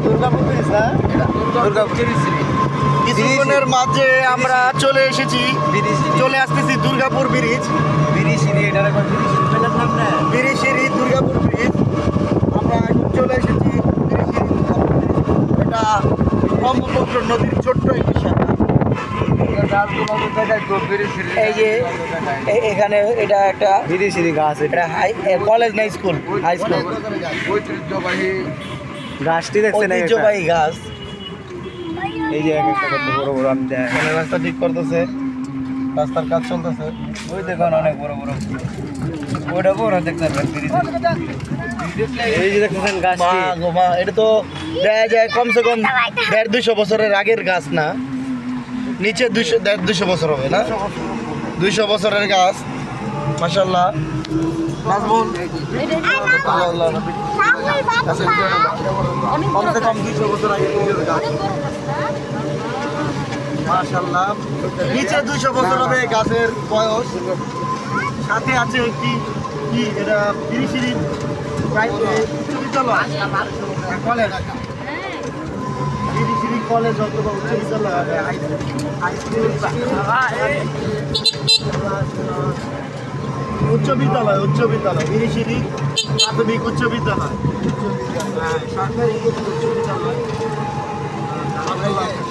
Durgapur bridge না, দুর্গাপুর কিছুক্ষণের মাঝে আমরা চলে এসেছি, চলে আসতেছি দুর্গাপুর ব্রিজ, বিরিশিরি দুর্গাপুর ব্রিজ। আমরা এখন চলে এসেছি এটা ব্রহ্মপুত্র নদীর ছোট্ট একটি শাখা। এই যে এখানে এটা একটা বিরিশিরি গাছ, এটা হাই কলেজ না স্কুল, হাই স্কুল। ঐতিহ্যবাহী গাছটি দেখছেন, ঐতিহ্যবাহী গাছ। এই যে বড় বড় রাস্তা ঠিক করতেছে, রাস্তার কাজ চলতেছে। ওই দেখুন অনেক বড় বড় ওইটা বড় দেখতে পাবেন। এই যে দেখতেছেন গাছটি, এটা তো দেখা যায় কমসে কম 150-200 বছরের আগের গাছ না, নিচে 200 বছর হবে না, 200 বছরের গাছ। মাশাআল্লাহ নাজমুল কমসে কম 200 বছর আগে গাছ। মাশাআল্লাহ নিচে 200 বছর হবে গাছের বয়স। সাথে আছে একটি কি এটা বিরিশিরি বিশ্ববিদ্যালয় কলেজ, বিরিশিরি কলেজ অথবা উচ্চ বিদ্যালয় হবে, হাই স্কুল, উচ্চ বিদ্যালয় বিরিশিরি প্রাথমিক উচ্চ বিদ্যালয়, সরকারি উচ্চ বিদ্যালয়।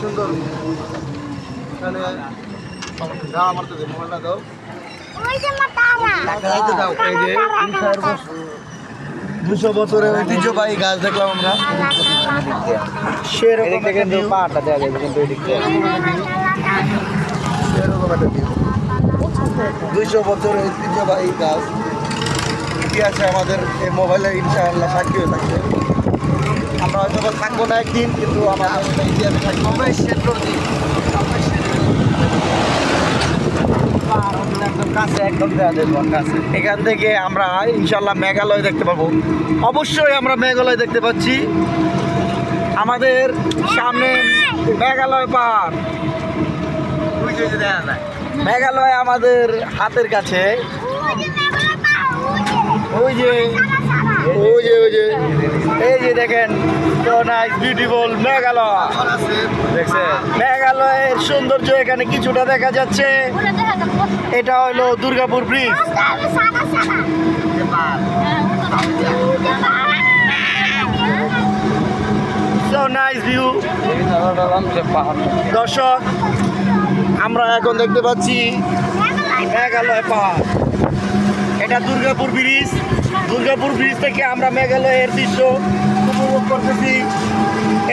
সুন্দর আমার তো মোবাইলটা দাও, 200 বছরের ঐতিহ্যবাহী গাছ দেখলাম আমরা। সেরকম কিন্তু পাহাড়টা দেওয়া যাবে, কিন্তু 200 বছরের ঐতিহ্যবাহী গাছ ইতিহাসে আমাদের এই মোবাইলে ইনশাআল্লাহ সাক্ষী হয়ে থাকবে। আমরা হয়তো থাকবো না একদিন, কিন্তু আমাদের ইতিহাসে থাকবো। এখান থেকে আমরা ইনশাল্লাহ মেঘালয় দেখতে পাবো। অবশ্যই আমরা মেঘালয় দেখতে পাচ্ছি, আমাদের সামনে মেঘালয় পাহাড়, মেঘালয় আমাদের হাতের কাছে। ওই যে এই যে দেখেন, তো নাইস বিউটিফুল মেঘালয়। দেখছেন মেঘালয়ের সৌন্দর্য এখানে কিছুটা দেখা যাচ্ছে। এটা হলো Durgapur bridge. So nice view. দর্শক আমরা এখন দেখতে পাচ্ছি মেঘালয় পাহাড়, এটা দুর্গাপুর ব্রিজ। দুর্গাপুর ব্রিজ থেকে আমরা মেঘালয়ের দৃশ্য উপভোগ করতেছি।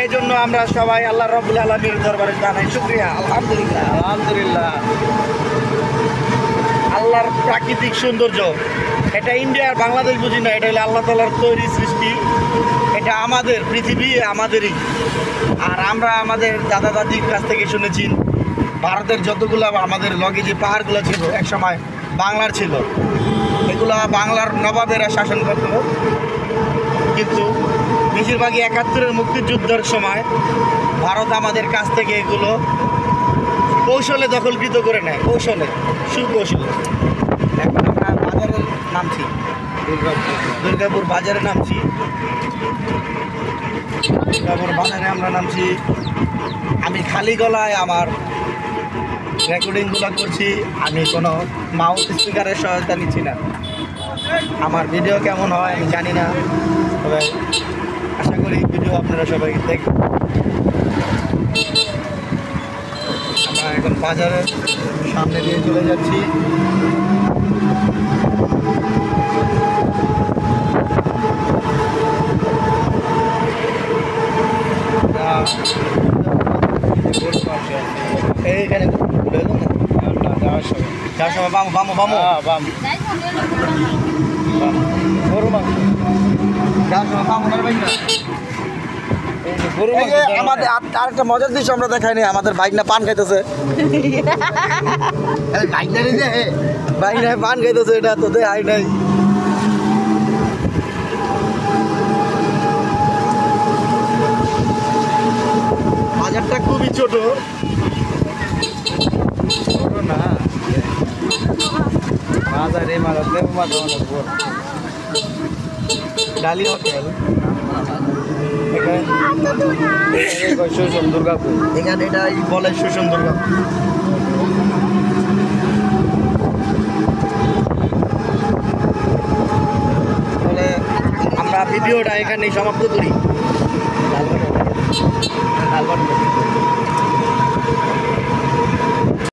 এই জন্য আমরা সবাই আল্লাহ রাব্বুল আলামিনের দরবারে জানাই শুকরিয়া। আলহামদুলিল্লাহ আল্লাহর প্রাকৃতিক সৌন্দর্য, এটা ইন্ডিয়া আর বাংলাদেশ বুঝি না, এটা হলো আল্লাহ তাআলার তৈরি সৃষ্টি। এটা আমাদের পৃথিবী, আমাদেরই। আর আমরা আমাদের দাদা দাদির কাছ থেকে শুনেছি, ভারতের যতগুলো আমাদের লগে যে পাহাড়গুলো ছিল একসময় বাংলার ছিল, এগুলা বাংলার নবাবেরা শাসন করত, কিন্তু বেশিরভাগই 71-এর মুক্তিযুদ্ধের সময় ভারত আমাদের কাছ থেকে এগুলো কৌশলে দখলকৃত করে নেয়, কৌশলে, সুকৌশলে। এখন আমরা বাজারে নামছি, দুর্গাপুর বাজারে নামছি, দুর্গাপুর বাজারে আমরা নামছি। আমি খালি গলায় আমার রেকর্ডিংগুলো করছি, আমি কোনো মাউথ স্পিকারের সহায়তা নিচ্ছি না। আমার ভিডিও কেমন হয় আমি জানি না, তবে আশা করি ভিডিও আপনারা সবাই দেখবেন। আমরা এখন বাজারের সামনে দিয়ে চলে যাচ্ছি। এইখানে যাওয়ার সময় বামু গরু মাংস যাওয়ার সময় বামুনার বাইক না। আমাদের আরেকটা মজার দৃশ্য আমরা দেখাইনি, আমাদের বাইক না পান খাইতেছে, বাইক না পান খাইতেছে, এটা তো দেখাই নাই। বাজারটা খুবই ছোট না, বাজারে ডালি হোটেল, এখানে শোষণ দুর্গাপুর এখানে এটাই বলে শোষণ দুর্গা। তাহলে আমরা ভিডিওটা এখানেই সমাপ্ত করি।